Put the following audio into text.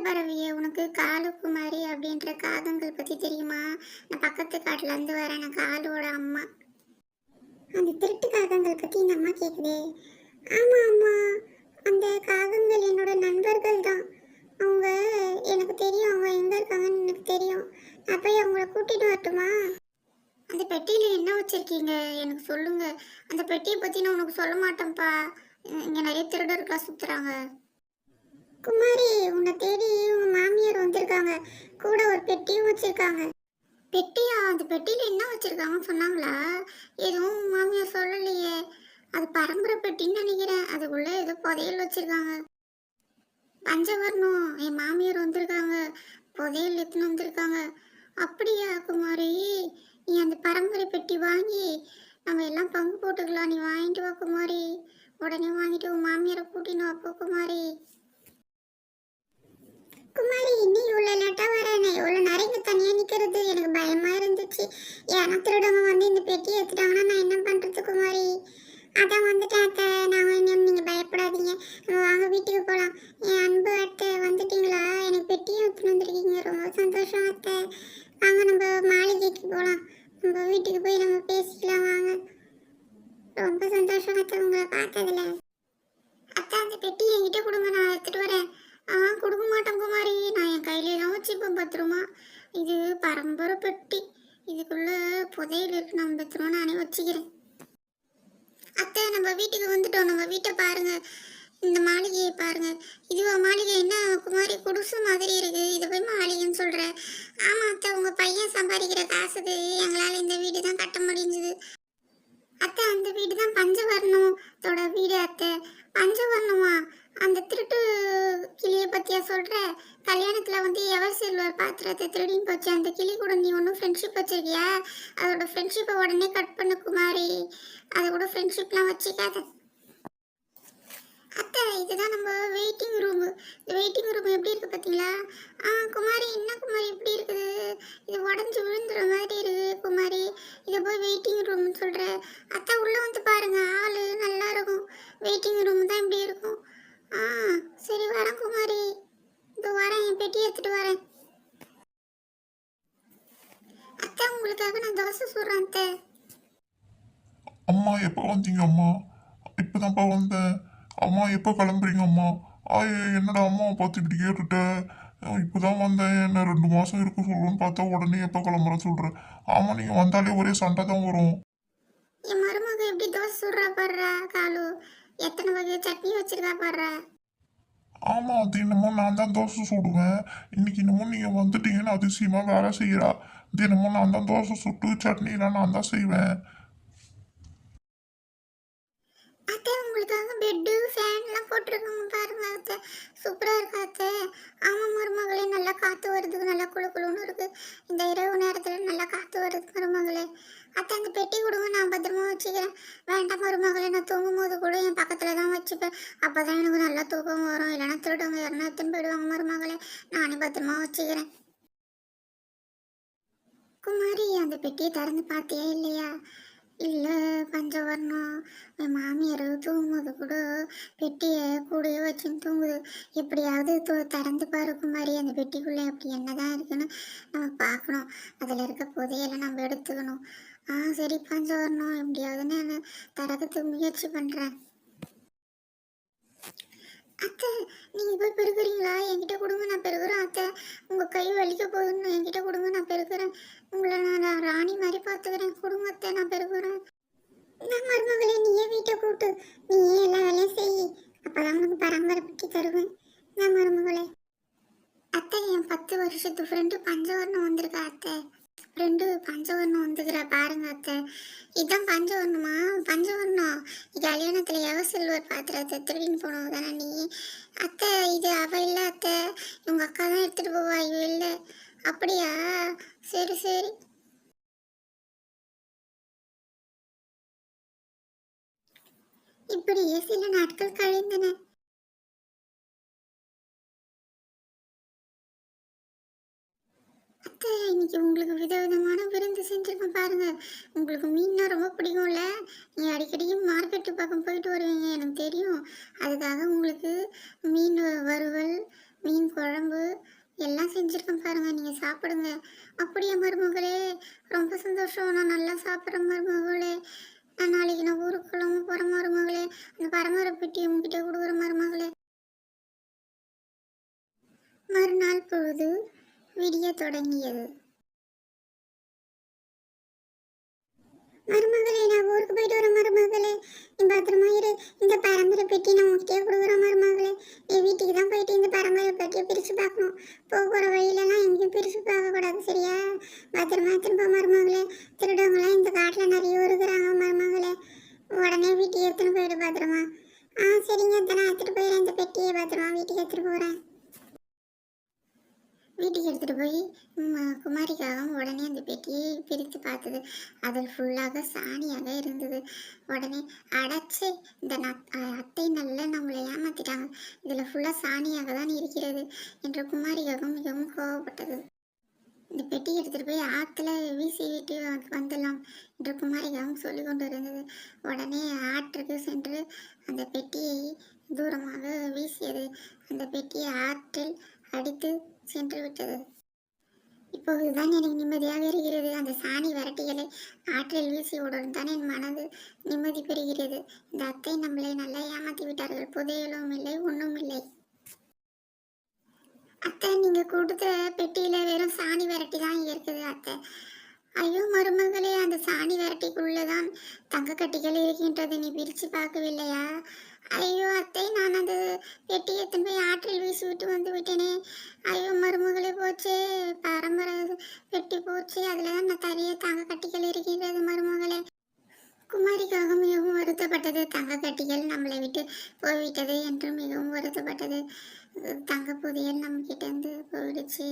பரவிய உனக்கு காலுக்குமாரி அப்படின்ற காகங்கள் பத்தி தெரியுமா? நான் பக்கத்து காட்டுல இருந்து வரேன். நான் காலோட அம்மா. அந்த திருட்டு காகங்கள் பத்தி இந்த அம்மா கேக்குதே. ஆமா அம்மா, அந்த காகங்கள் என்னோட நண்பர்கள் தான். அவங்க எனக்கு தெரியும், அவங்க எங்க இருக்காங்கன்னு எனக்கு தெரியும். நான் போய் அவங்கள கூட்டிட்டு வரட்டுமா? அந்த பெட்டியில என்ன வச்சிருக்கீங்க எனக்கு சொல்லுங்க. அந்த பெட்டியை பத்தி நான் உனக்கு சொல்ல மாட்டேன்ப்பா. இங்க நிறைய திருடர்களா சுத்துறாங்க. குமாரி, உன்னை தேடி உங்க மாமியார் வந்திருக்காங்க. கூட ஒரு பெட்டியும் வச்சிருக்காங்க. பெட்டியா? அந்த பெட்டியில என்ன வச்சிருக்காங்கன்னு சொன்னாங்களா? எதுவும் உங்க மாமியார் சொல்லலையே. அது பரம்பரை பெட்டின்னு நினைக்கிறேன். அதுக்குள்ள ஏதோ புதையல் வச்சிருக்காங்க. பஞ்சவர்ணம், என் மாமியார் வந்திருக்காங்க. புதையல் எடுத்துன்னு வந்திருக்காங்க. அப்படியா குமாரி? நீ அந்த பரம்பரை பெட்டி வாங்கி நம்ம எல்லாம் பங்கு போட்டுக்கலாம். நீ வாங்கிட்டு வா குமாரி. உடனே வாங்கிட்டு உன் மாமியாரை கூட்டின்னு வா குமாரி. குமாரி, நீ இவ்வளோ லேட்டாக வரேனே, இவ்வளோ நேரம் இங்கே தனியாக நிற்கிறது எனக்கு பயமாக இருந்துச்சு. யாரா திருடவங்க வந்து இந்த பெட்டியை எடுத்துட்டாங்கன்னா நான் என்ன பண்ணுறது குமாரி? அதான் வந்துட்டேன் அத்தை. நான் நீங்கள் பயப்படாதீங்க. நம்ம வாங்க வீட்டுக்கு போகலாம். என் அன்பு அத்தை வந்துட்டீங்களா? எனக்கு பெட்டியை எடுத்துன்னு வந்திருக்கீங்க. ரொம்ப சந்தோஷம் அத்தை. வாங்க நம்ம மாளிகைக்கு போகலாம். நம்ம வீட்டுக்கு போய் நம்ம பேசிக்கலாம் வாங்க. ரொம்ப சந்தோஷம் அத்தை உங்களை பார்த்ததுல. அத்தை, அந்த பெட்டி என்கிட்ட கொடுங்க, நான் எடுத்துகிட்டு வரேன். கொடுக்க மாட்டேன் குமாரி. நான் என் கையில தான் வச்சுப்பேன் பத்திரமா. இது பரம்பரை பெட்டி. இதுக்குள்ள புதையல் இருக்கு. நம்ம பத்திரமா நானே வச்சுக்கிறேன். அத்தை, நம்ம வீட்டுக்கு வந்துட்டோம். நம்ம வீட்டை பாருங்க. இந்த மாளிகையை பாருங்க. இதுவா மாளிகை? என்ன குமாரி, குடிசு மாதிரி இருக்கு. இதை போய் மாளிகைன்னு சொல்ற? ஆமா அத்தை, உங்க பையன் சம்பாதிக்கிற காசுக்கு எங்களால இந்த வீடு தான் கட்ட முடிஞ்சது. அத்தை, அந்த வீடு தான் பஞ்சவர்ணத்தோட வீடு அத்தை. பஞ்சவர்ணமா? அந்த திருட்டு கிளியை பத்தியா சொல்ற? கல்யாணத்துல வந்து எவர் சில்வர் பாத்திரத்தை திருடின்னு போச்சு அந்த கிளி கூட நீ ஒன்றும் ஃப்ரெண்ட்ஷிப் வச்சிருக்கியா? அதோட ஃப்ரெண்ட்ஷிப்பை உடனே கட் பண்ணு குமாரி. அதை கூட ஃப்ரெண்ட்ஷிப்லாம் வச்சுக்காத. அத்தை, இதுதான் நம்ம வெயிட்டிங் ரூமு. இந்த வெயிட்டிங் ரூம் எப்படி இருக்கு பார்த்தீங்களா? குமாரி, என்ன குமாரி இப்படி இருக்குது? இது உடஞ்சி விழுந்துற மாதிரி இருக்கு குமாரி. இதை போய் வெயிட்டிங் ரூம்னு சொல்கிற? அத்தை, உள்ளே வந்து பாருங்க. ஆள் நல்லா இருக்கும். வெயிட்டிங் ரூம் தான் இப்படி இருக்கும். சரி வரேன் குமாரி. இதோ வரேன், என் பெட்டி எடுத்துட்டு வரேன். அத்தை, உங்களுக்காக நான் தோசை சுடுறேன் அத்தை. அம்மா எப்போ வந்தீங்க அம்மா? இப்போதான்ப்பா வந்தேன். அம்மா எப்போ கிளம்புறீங்க அம்மா? என்னடா அம்மாவை பார்த்து இப்படி கேட்டுட்ட? இப்போதான் வந்தேன். என்ன 2 மாதம் இருக்க சொல்லுன்னு பார்த்தா உடனே எப்போ கிளம்புற சொல்கிறேன். ஆமாம், நீங்கள் வந்தாலே ஒரே சண்டை தான் வரும். என் மருமக எப்படி தோசை சுடுறா பாடுறா காலு. எத்தனை வகை சட்னி வச்சிருக்கா பாடுறா. ஆமாம், அது என்னமோ நான் தான் தோசை சுடுவேன். இன்னைக்கு என்னமோ நீங்கள் வந்துட்டீங்கன்னு அதிசயமாக வேலை செய்கிறா. தினமும் நான் தான் தோசை சுட்டு சட்னிலாம் நான் தான் செய்வேன். அத்தை, உங்களுக்காக பெட்டு ஃபேன்லாம் போட்டிருக்காங்க பாருங்க அத்தை. சூப்பராக இருக்கா அத்தை? ஆமாம் மருமகளே, நல்லா காற்று வருது. நல்லா குழு குழுன்னு இருக்கு. இந்த இரவு நேரத்தில் நல்லா காற்று வருது மருமகளே. அத்தை, அந்த பெட்டி கொடுங்க, நான் பத்திரமா வச்சுக்கிறேன். வேண்டாம் மருமகளே, நான் தூங்கும் போது கூட என் பக்கத்தில் தான் வச்சுப்பேன். அப்போ தான் எனக்கு நல்லா தூக்கம் வரும். இல்லைன்னா திருடவங்க யாருன்னா எடுத்துன்னு போயிடுவாங்க மருமகளே. நானே பத்திரமா வச்சுக்கிறேன். குமாரி, அந்த பெட்டியை திறந்து பார்த்தியா இல்லையா? இல்லை பஞ்சவர்ணம். என் மாமியார் தூங்கும்போது கூட பெட்டியை கூடயே வச்சுன்னு தூங்குது. எப்படியாவது திறந்து பாரு குமாரி. அந்த பெட்டிக்குள்ளே அப்படி என்னதான் இருக்குன்னு நம்ம பார்க்கணும். அதில் இருக்க புதையெல்லாம் நம்ம எடுத்துக்கணும். சரி பஞ்சவர்ணம், எப்படியாவது நான் திறக்கிறதுக்கு முயற்சி பண்ணுறேன். அத்தை, நீங்கள் போய் பெருக்குறீங்களா? என்கிட்ட கொடுங்க, நான் பெருக்குறேன் அத்தை. உங்கள் கை வலிக்க போகுதுன்னு என்கிட்ட கொடுங்க, நான் பெருக்குறேன். உங்களை நான் ராணி மாதிரி பார்த்துக்கிறேன். கொடுங்க அத்தை, நான் பெருக்குறேன். நான் மருமகளே, நீயே வீட்டை கூட்டு. நீயே எல்லா வேலையும் செய். அப்போதான் உனக்கு பரம்பரை பற்றி தருவேன். நான் மருமகளே. அத்தை, என் 10 வருஷத்து ஃப்ரெண்டு பஞ்சவர்ணம் வந்திருக்கா அத்தை. ஃப்ரெண்டு பஞ்சவர்ணம் வந்துக்கிறா பாருங்க அத்தை. இதுதான் பஞ்சவர்ணமா? பஞ்சவர்ணம் கல்யாணத்தில் எவ சில்வர் பாத்திரத்தை திருடின்னு போனவ தானே நீ? அத்தை, இது அவ இல்லை அத்தை. உங்கள் அக்கா தான் எடுத்துகிட்டு போவா, இவ இல்லை. அப்படியா? சரி சரி. இப்படியே சில நாட்கள் கழிந்தன. அத்தை, இன்னைக்கு உங்களுக்கு விதவிதமான விருந்து செஞ்சுருக்கேன் பாருங்க. உங்களுக்கு மீன்னா ரொம்ப பிடிக்கும்ல. நீ அடிக்கடி மார்க்கெட்டு பக்கம் போயிட்டு வருவீங்க எனக்கு தெரியும். அதுக்காக உங்களுக்கு மீன் வறுவல், மீன் குழம்பு எல்லாம் செஞ்சுருக்கேன் பாருங்க, நீங்கள் சாப்பிடுங்க. அப்படியே மருமகளே, ரொம்ப சந்தோஷம். நான் நல்லா சாப்பிட்றேன் மருமகளே. நாளைக்கு நான் ஊருக்கு கிளம்ப போகிறேன் மருமகளே. அந்த பரமர பெட்டி உங்ககிட்ட கொடுக்குற மருமகளே. மறுநாள் பொழுது விடிய தொடங்கியது. மருமகளே, நான் ஊருக்கு போயிட்டு வரேன் மருமகளே. நீ பத்திரமா இரு. இந்த பரம்பரை பெட்டி நான் உங்ககிட்டயே கொடுக்குறேன் மருமகளே. நீ வீட்டுக்கு தான் போயிட்டு இந்த பரம்பரை பெட்டியை பிரித்து பார்க்கணும். போகிற வழியிலலாம் எங்கேயும் பிரித்து பார்க்கக்கூடாது, சரியா? பத்திரமா திரும்ப மருமகளே. திருடவங்களாம் இந்த காட்டில் நிறைய இருக்கிறாங்க மருமகளே. உடனே வீட்டுக்கு எடுத்துன்னு போயிடு பத்திரமா. சரிங்க, நான் எடுத்துகிட்டு போயிடுறேன். இந்த பெட்டியை பத்திரமா வீட்டுக்கு எடுத்துகிட்டு போகிறேன். வீட்டுக்கு எடுத்துகிட்டு போய் குமாரிக்காகவும் உடனே அந்த பெட்டியை பிரித்து பார்த்தது. அதில் ஃபுல்லாக சாணியாக இருந்தது. உடனே அடைச்சி இந்த அத்தை நல்லா நம்மளை ஏமாத்திட்டாங்க, இதில் ஃபுல்லாக சாணியாக தான் இருக்கிறது என்று குமாரிக்காகவும் மிகவும் கோவப்பட்டது. இந்த பெட்டி எடுத்துகிட்டு போய் ஆற்றுல வீசி விட்டு வந்துடலாம் என்று குமாரிக்காகவும் சொல்லி கொண்டு இருந்தது. உடனே ஆற்றுக்கு சென்று அந்த பெட்டியை தூரமாக வீசியது. அந்த பெட்டியை ஆற்றில் அடித்து சென்று விட்டது. இப்போதுதான் எனக்கு நிம்மதியாக இருக்கிறது. அந்த சாணி வரட்டிகளை ஆற்றில் வீசி உடன் தான் என் மனது நிம்மதி பெறுகிறது. இந்த அத்தை நம்மளை நல்லா ஏமாத்தி விட்டார்கள். புதையலும் இல்லை, ஒன்றும் இல்லை. அத்தை, நீங்க கொடுத்த பெட்டியில வெறும் சாணி வரட்டி தான் இருக்குது அத்தை. ஐயோ மருமகளே, அந்த சாணி வரட்டிக்குள்ளதான் தங்க கட்டிகள் இருக்கின்றது. நீ பிரிச்சு பார்க்கவில்லையா? ஐயோ அத்தை, நான் அந்த பெட்டி எடுத்துன்னு போய் ஆற்றில் வீசி விட்டு வந்து விட்டேனே. ஐயோ மருமகளே, போச்சே, பரம்பரை பெட்டி போச்சு. அதில் தான் நான் தனிய தங்க கட்டிகள் இருக்கின்றது மருமகளே. குமாரிக்காக மிகவும் வருத்தப்பட்டது. தங்க கட்டிகள் நம்மளை விட்டு போய்விட்டது என்று மிகவும் வருத்தப்பட்டது. தங்க புதையல் நம்ம கிட்ட இருந்து போயிடுச்சு.